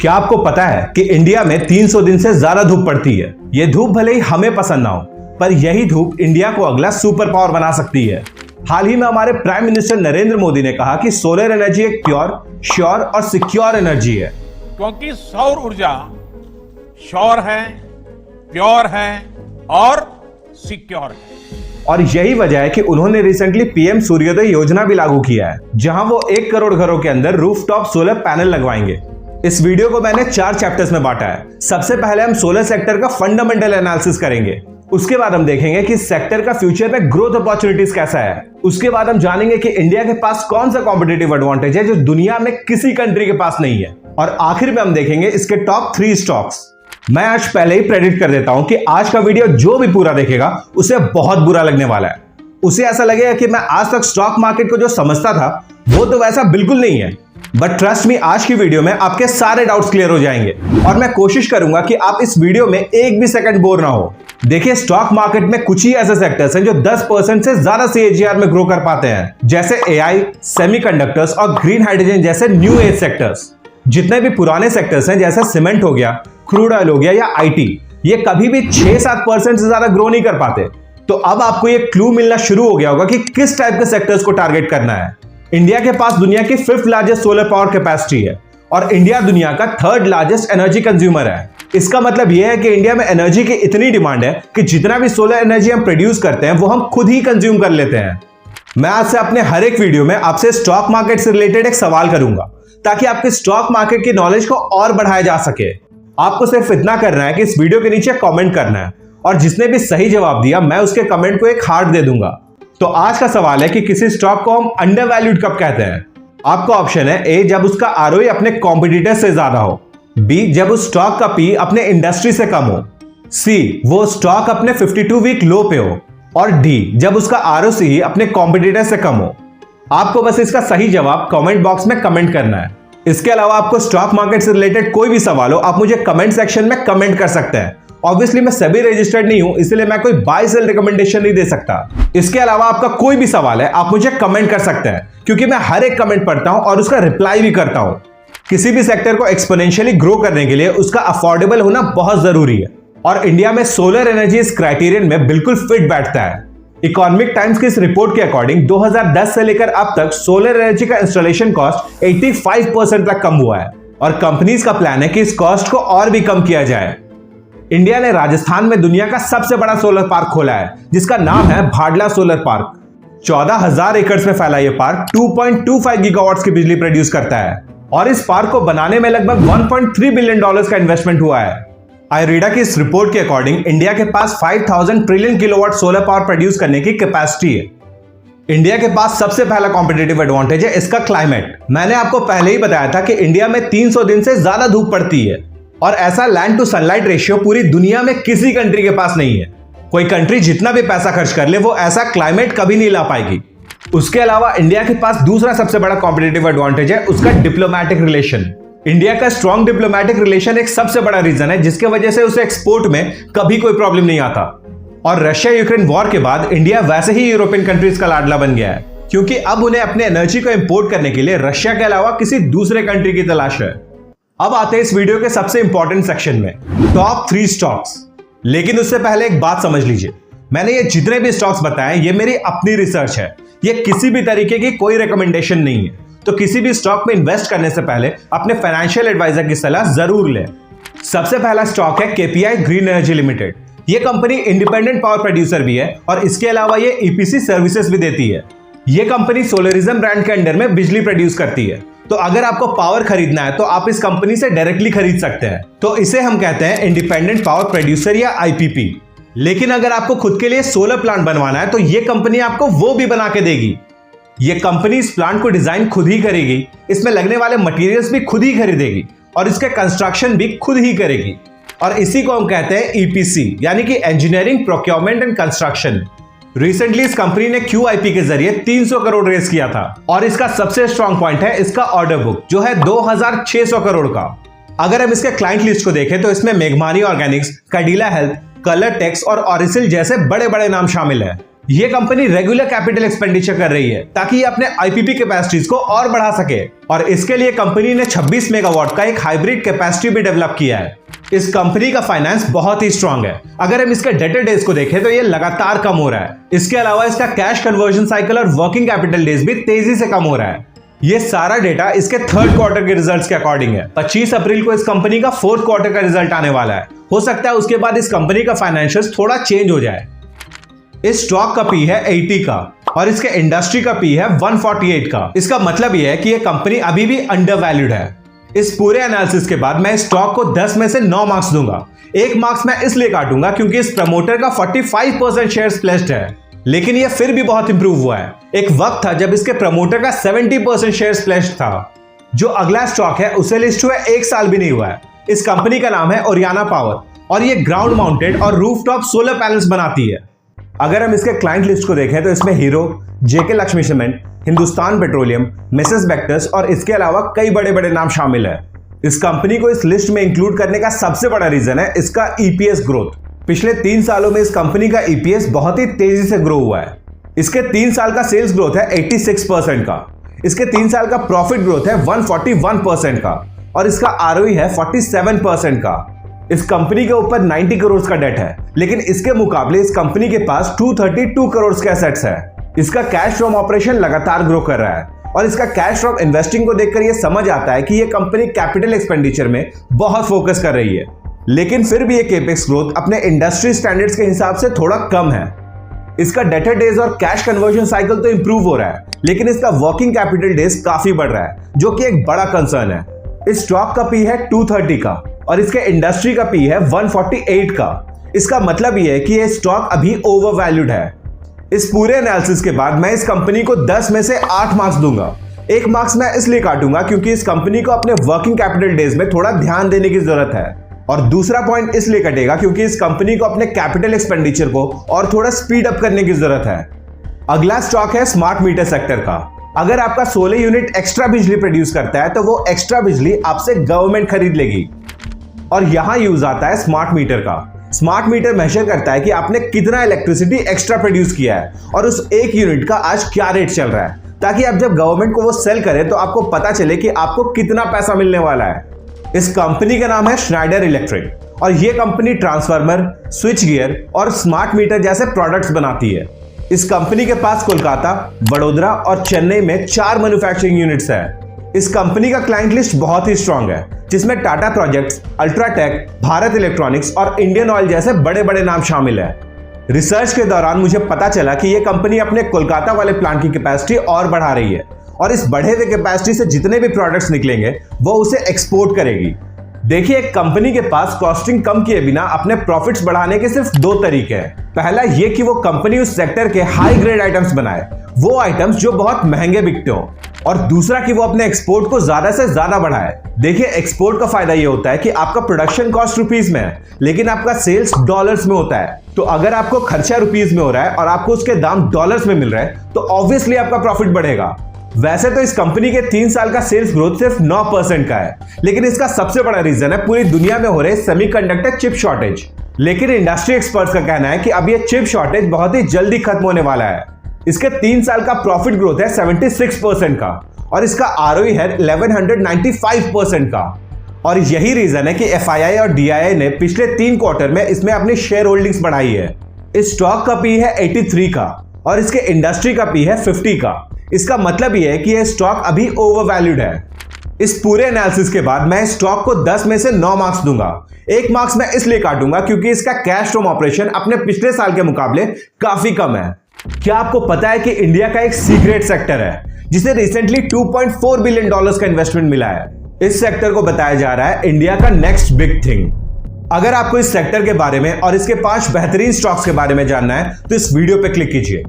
क्या आपको पता है कि इंडिया में 300 दिन से ज्यादा धूप पड़ती है। ये धूप भले ही हमें पसंद ना हो, पर यही धूप इंडिया को अगला सुपर पावर बना सकती है। हाल ही में हमारे प्राइम मिनिस्टर नरेंद्र मोदी ने कहा कि सोलर एनर्जी एक प्योर, श्योर और सिक्योर एनर्जी है। क्योंकि सौर ऊर्जा श्योर है, प्योर है और सिक्योर है। और यही वजह है कि उन्होंने रिसेंटली पीएम सूर्योदय योजना भी लागू किया है, जहां वो 1 करोड़ घरों के अंदर रूफटॉप सोलर पैनल लगवाएंगे। इस वीडियो को मैंने 4 चैप्टर्स में बांटा है। सबसे पहले हम सोलर सेक्टर का फंडामेंटल एनालिसिस करेंगे। उसके बाद हम देखेंगे कि सेक्टर का फ्यूचर में ग्रोथ अपॉर्चुनिटीज कैसा है। उसके बाद हम जानेंगे कि इंडिया के पास कौन सा कॉम्पिटिटिव एडवांटेज है जो दुनिया में किसी कंट्री के पास नहीं है। और आखिर में हम देखेंगे इसके टॉप 3 स्टॉक्स। मैं आज पहले ही प्रेडिक्ट कर देता हूं कि आज का वीडियो जो भी पूरा देखेगा उसे बहुत बुरा लगने वाला है। उसे ऐसा लगेगा कि मैं आज तक स्टॉक मार्केट को जो समझता था वो तो वैसा बिल्कुल नहीं है। बट ट्रस्ट मी, आज की वीडियो में आपके सारे डाउट्स क्लियर हो जाएंगे और मैं कोशिश करूंगा कि आप इस वीडियो में एक भी सेकंड बोर ना हो। देखिए, स्टॉक मार्केट में कुछ ही ऐसे सेक्टर्स हैं जो 10% से ज्यादा CAGR में ग्रो कर पाते हैं, जैसे AI, सेमीकंडक्टर्स और ग्रीन हाइड्रोजन जैसे न्यू एज सेक्टर्स। जितने भी पुराने सेक्टर्स हैं जैसे सीमेंट हो गया, क्रूड ऑयल हो गया या IT, ये कभी भी 6-7% से ज्यादा ग्रो नहीं कर पाते। तो अब आपको ये क्लू मिलना शुरू हो गया होगा कि किस टाइप के सेक्टर्स को टारगेट करना है। इंडिया के पास दुनिया की 5th largest solar power capacity है और इंडिया दुनिया का 3rd लार्जेस्ट एनर्जी कंज्यूमर है। इसका मतलब यह है कि इंडिया में एनर्जी की इतनी डिमांड है कि जितना भी सोलर एनर्जी हम प्रोड्यूस करते हैं वो हम खुद ही कंज्यूम कर लेते हैं। मैं आज से अपने हर एक वीडियो में आपसे स्टॉक मार्केट से रिलेटेड एक सवाल करूंगा ताकि आपके स्टॉक मार्केट की नॉलेज को और बढ़ाया जा सके। आपको सिर्फ इतना करना है कि इस वीडियो के नीचे कमेंट करना है और जिसने भी सही जवाब दिया मैं उसके कमेंट को एक हार्ट दे दूंगा। तो आज का सवाल है कि किसी स्टॉक को हम अंडर वैल्यूड कब कहते हैं। आपका ऑप्शन है A, जब उसका ROE अपने कॉम्पिटिटर से ज्यादा हो, B, जब उस स्टॉक का P अपने इंडस्ट्री से कम हो, C, वो स्टॉक अपने 52 वीक लो पे हो, और D, जब उसका ROCE अपने कॉम्पिटिटर से कम हो। आपको बस इसका सही जवाब कमेंट बॉक्स में कमेंट करना है। इसके अलावा आपको स्टॉक मार्केट से रिलेटेड कोई भी सवाल हो आप मुझे कमेंट सेक्शन में कमेंट कर सकते हैं। ऑब्वियसली मैं सभी रजिस्टर्ड नहीं हूं, इसलिए मैं कोई बाय सेल रिकमेंडेशन नहीं दे सकता। इसके अलावा आपका कोई भी सवाल है आप मुझे कमेंट कर सकते हैं, क्योंकि मैं हर एक कमेंट पढ़ता हूं और उसका रिप्लाई भी करता हूं। किसी भी सेक्टर को एक्सपोनेंशियली ग्रो करने के लिए उसका अफोर्डेबल होना बहुत जरूरी है और इंडिया में सोलर एनर्जी इस क्राइटेरियन में बिल्कुल फिट बैठता है। इकोनॉमिक टाइम्स की इस रिपोर्ट के अकॉर्डिंग 2010 से लेकर अब तक सोलर एनर्जी का इंस्टॉलेशन कॉस्ट 85% तक कम हुआ है और कंपनीज का प्लान है कि इस कॉस्ट को और भी कम किया जाए। इंडिया ने राजस्थान में दुनिया का सबसे बड़ा सोलर पार्क खोला है जिसका नाम है भाडला सोलर पार्क। 14,000 एकड़ में फैला यह पार्क 2.25 गीगावाट की बिजली प्रोड्यूस करता है और इस पार्क को बनाने में लगभग $1.3 बिलियन का इन्वेस्टमेंट हुआ है। आईरीडा की इस रिपोर्ट के अकॉर्डिंग इंडिया के पास 5,000 trillion kilowatt solar power produce करने की कैपेसिटी है। इंडिया के पास सबसे पहला कॉम्पिटिटिव एडवांटेज है इसका क्लाइमेट। मैंने आपको पहले ही बताया था कि इंडिया में 300 दिन से ज्यादा धूप पड़ती है और ऐसा लैंड टू सनलाइट रेशियो पूरी दुनिया में किसी कंट्री के पास नहीं है। कोई कंट्री जितना भी पैसा खर्च कर ले वो ऐसा क्लाइमेट कभी नहीं ला पाएगी। उसके अलावा इंडिया के पास दूसरा सबसे बड़ा कॉम्पिटिटिव एडवांटेज है उसका डिप्लोमेटिक रिलेशन। इंडिया का स्ट्रॉन्ग डिप्लोमेटिक रिलेशन एक सबसे बड़ा रीजन है जिसके वजह से उसे एक्सपोर्ट में कभी कोई प्रॉब्लम नहीं आता। और रशिया यूक्रेन वॉर के बाद इंडिया वैसे ही यूरोपियन कंट्रीज का लाडला बन गया है, क्योंकि अब उन्हें अपने एनर्जी को इंपोर्ट करने के लिए रशिया के अलावा किसी दूसरे कंट्री की तलाश है। अब आते हैं इस वीडियो के सबसे इंपॉर्टेंट सेक्शन में, टॉप 3 स्टॉक्स। लेकिन उससे पहले एक बात समझ लीजिए, मैंने ये जितने भी स्टॉक्स बताए ये मेरी अपनी रिसर्च है, ये किसी भी तरीके की कोई रिकमेंडेशन नहीं है। तो किसी भी स्टॉक में इन्वेस्ट करने से पहले अपने फाइनेंशियल एडवाइजर की सलाह जरूर लें। सबसे पहला स्टॉक है KPI ग्रीन एनर्जी लिमिटेड। ये कंपनी इंडिपेंडेंट पावर प्रोड्यूसर भी है और इसके अलावा ये EPC सर्विसेज भी देती है। ये कंपनी सोलरिज्म ब्रांड के अंडर में बिजली प्रोड्यूस करती है। तो अगर आपको पावर खरीदना है तो आप इस कंपनी से डायरेक्टली खरीद सकते हैं। तो इसे हम कहते हैं इंडिपेंडेंट पावर प्रोड्यूसर या IPP। लेकिन अगर आपको खुद के लिए सोलर प्लांट बनवाना है तो ये कंपनी आपको वो भी बना के देगी। ये कंपनी इस प्लांट को डिजाइन खुद ही करेगी, इसमें लगने वाले मटेरियल्स भी खुद ही खरीदेगी और इसके कंस्ट्रक्शन भी खुद ही करेगी। और इसी को हम कहते हैं EPC यानी कि engineering, procurement and construction. Recently इस कंपनी ने QIP के जरिए 300 करोड़ रेस किया था और इसका सबसे स्ट्रॉन्ग पॉइंट है इसका ऑर्डर बुक जो है 2,600 करोड़ का। अगर हम इसके क्लाइंट लिस्ट को देखें तो इसमें मेघमानी organics, Cadila health, Colortex और ऑरिसिल जैसे बड़े बड़े नाम शामिल है। ये कंपनी रेगुलर कैपिटल एक्सपेंडिचर कर रही है ताकि ये अपने आईपीपी कैपेसिटीज को और बढ़ा सके और इसके लिए कंपनी ने 26 मेगावाट का एक हाइब्रिड कैपेसिटी भी डेवलप किया है। इस कंपनी का फाइनेंस बहुत ही स्ट्रांग है। अगर हम इसके डेटर डेज को देखें तो ये लगातार कम हो रहा है। इसके अलावा इसका कैश कन्वर्जन साइकिल और वर्किंग कैपिटल डेज भी तेजी से कम हो रहा है। ये सारा डेटा इसके थर्ड क्वार्टर के रिजल्ट्स के अकॉर्डिंग है। 25 अप्रैल को इस कंपनी का फोर्थ क्वार्टर का रिजल्ट आने वाला है। हो सकता है उसके बाद इस कंपनी का फाइनेंशियल्स थोड़ा चेंज हो जाए। इस स्टॉक का पी है 80 का और इसके इंडस्ट्री का पी है 148 का। इसका मतलब यह है कि यह कंपनी अभी भी अंडर वैल्यूड है। इस पूरे एनालिसिस के बाद मैं इस स्टॉक को 10 में से 9 मार्क्स दूंगा। 1 मार्क्स मैं इसलिए काटूंगा क्योंकि इस प्रमोटर का 45% शेयर्स प्लेस्ड है, लेकिन यह फिर भी बहुत इंप्रूव हुआ है। एक वक्त था जब इसके प्रमोटर का 70% शेयर्स प्लेस्ड था। जो अगला स्टॉक है उसे लिस्ट हुए 1 साल भी नहीं हुआ है। इस कंपनी का नाम है ओरियाना पावर और ये ग्राउंड माउंटेड और रूफटॉप सोलर पैनल्स बनाती है। अगर हम इसके क्लाइंट लिस्ट को देखें तो इसमें hero, J K Lakshmi cement, Hindustan petroleum, Mrs Bectors और इसके अलावा कई बड़े बड़े नाम शामिल है। इस कंपनी को इस लिस्ट में इंक्लूड करने का सबसे बड़ा रीजन है इसका ईपीएस ग्रोथ। पिछले 3 सालों में इस कंपनी का ईपीएस बहुत ही तेजी से ग्रो हुआ है। इसके 3 साल का सेल्स ग्रोथ है 86% का। इसके 3 साल का प्रॉफिट ग्रोथ है 141% का और इसका आरओई है 47% का। इस कंपनी के ऊपर 90 करोड़ का डेट है, लेकिन इसके मुकाबले इस कंपनी के पास 232 करोड़ के एसेट्स है। इसका कैश फ्रॉम ऑपरेशन लगातार ग्रो कर रहा है और इसका कैश फ्रॉम इन्वेस्टिंग को देखकर यह समझ आता है कि यह कंपनी कैपिटल एक्सपेंडिचर में बहुत फोकस कर रही है। लेकिन फिर भी यह केपेक्स ग्रोथ अपने इंडस्ट्री स्टैंडर्ड्स के हिसाब से थोड़ा कम है। इसका डेटर डेज और कैश कन्वर्जन साइकिल तो इंप्रूव हो रहा है, लेकिन इसका वर्किंग कैपिटल डेज काफी बढ़ रहा है, जो कि एक बड़ा कंसर्न है। इस स्टॉक का पी है 230 का और इसके इंडस्ट्री का पी है 148 का। इसका मतलब यह है कि यह स्टॉक अभी ओवर वैल्यूड है। इस पूरे एनालिसिस के बाद मैं इस कंपनी को 10 में से 8 मार्क्स दूंगा। 1 मार्क्स मैं इसलिए काटूंगा क्योंकि इस कंपनी को अपने वर्किंग कैपिटल डेज में थोड़ा ध्यान देने की जरूरत है और दूसरा पॉइंट इसलिए कटेगा क्योंकि इस कंपनी को अपने कैपिटल एक्सपेंडिचर को और थोड़ा स्पीड अप करने की जरूरत है। अगला स्टॉक है स्मार्ट मीटर सेक्टर का। अगर आपका 16 यूनिट एक्स्ट्रा बिजली प्रोड्यूस करता है तो वो एक्स्ट्रा बिजली आपसे गवर्नमेंट खरीद लेगी और यहां यूज आता है स्मार्ट मीटर का। स्मार्ट मीटर मेजर करता है कि आपने कितना इलेक्ट्रिसिटी एक्स्ट्रा प्रोड्यूस किया है और उस 1 यूनिट का आज क्या रेट चल रहा है, ताकि आप जब गवर्नमेंट को वो सेल करें तो आपको पता चले कि आपको कितना पैसा मिलने वाला है। इस कंपनी का नाम है श्नाइडर इलेक्ट्रिक और ये कंपनी ट्रांसफार्मर, स्विच गियर और स्मार्ट मीटर जैसे प्रोडक्ट्स बनाती है। इस कंपनी के पास कोलकाता, वडोदरा और चेन्नई में 4 मैन्युफैक्चरिंग यूनिट्स है। इस कंपनी का क्लाइंट लिस्ट बहुत ही स्ट्रांग है, जिसमें Tata projects, UltraTech, Bharat electronics और इंडियन ऑयल जैसे बड़े बड़े नाम शामिल है। रिसर्च के दौरान मुझे पता चला कि यह कंपनी अपने कोलकाता वाले प्लांट की कैपेसिटी और बढ़ा रही है और इस बढ़े हुए कैपेसिटी से जितने भी प्रोडक्ट्स निकलेंगे वो उसे एक्सपोर्ट करेगी। देखिए, एक कंपनी के पास कॉस्टिंग कम किए बिना अपने प्रॉफिट्स बढ़ाने के सिर्फ 2 तरीके हैं। पहला ये कि वो कंपनी उस सेक्टर के हाई ग्रेड आइटम्स बनाए, वो आइटम्स जो बहुत महंगे बिकते हो, और दूसरा कि वो अपने एक्सपोर्ट को ज्यादा से ज्यादा बढ़ाए। देखिए, एक्सपोर्ट का फायदा ये होता है कि आपका प्रोडक्शन कॉस्ट रुपीस में है, लेकिन आपका सेल्स डॉलर्स में होता है। तो अगर आपको खर्चा रुपीस में हो रहा है और आपको उसके दाम डॉलर्स में मिल रहा है तो ऑब्वियसली आपका प्रॉफिट बढ़ेगा। वैसे तो इस कंपनी के 3 साल का सेल्स ग्रोथ सिर्फ 9% का है, लेकिन इसका सबसे बड़ा रीजन है पूरी दुनिया में हो रहे सेमीकंडक्टर चिप शॉर्टेज। लेकिन इंडस्ट्री एक्सपर्ट्स का कहना है कि अब ये चिप शॉर्टेज बहुत ही जल्दी खत्म होने वाला है। इसके 3 साल का प्रॉफिट ग्रोथ है 76% का और इसका आरओई है 1195% का। और यही रीजन है कि एफआईआई और डीआईआई ने पिछले 3 क्वार्टर में इसमें अपनी शेयर होल्डिंग्स बढ़ाई है। इस स्टॉक का पी है 83 का और इसके इंडस्ट्री का पी है 50 का। इसका मतलब यह है कि यह स्टॉक अभी ओवर वैल्यूड है। इस पूरे एनालिसिस के बाद मैं स्टॉक को 10 में से 9 मार्क्स दूंगा। 1 मार्क्स मैं इसलिए काटूंगा क्योंकि इसका कैश फ्रॉम ऑपरेशन अपने पिछले साल के मुकाबले काफी कम है। क्या आपको पता है कि इंडिया का एक सीक्रेट सेक्टर है जिसे रिसेंटली $2.4 बिलियन का इन्वेस्टमेंट मिला है? इस सेक्टर को बताया जा रहा है इंडिया का नेक्स्ट बिग थिंग। अगर आपको इस सेक्टर के बारे में और इसके 5 बेहतरीन स्टॉक्स के बारे में जानना है तो इस वीडियो पे क्लिक कीजिए।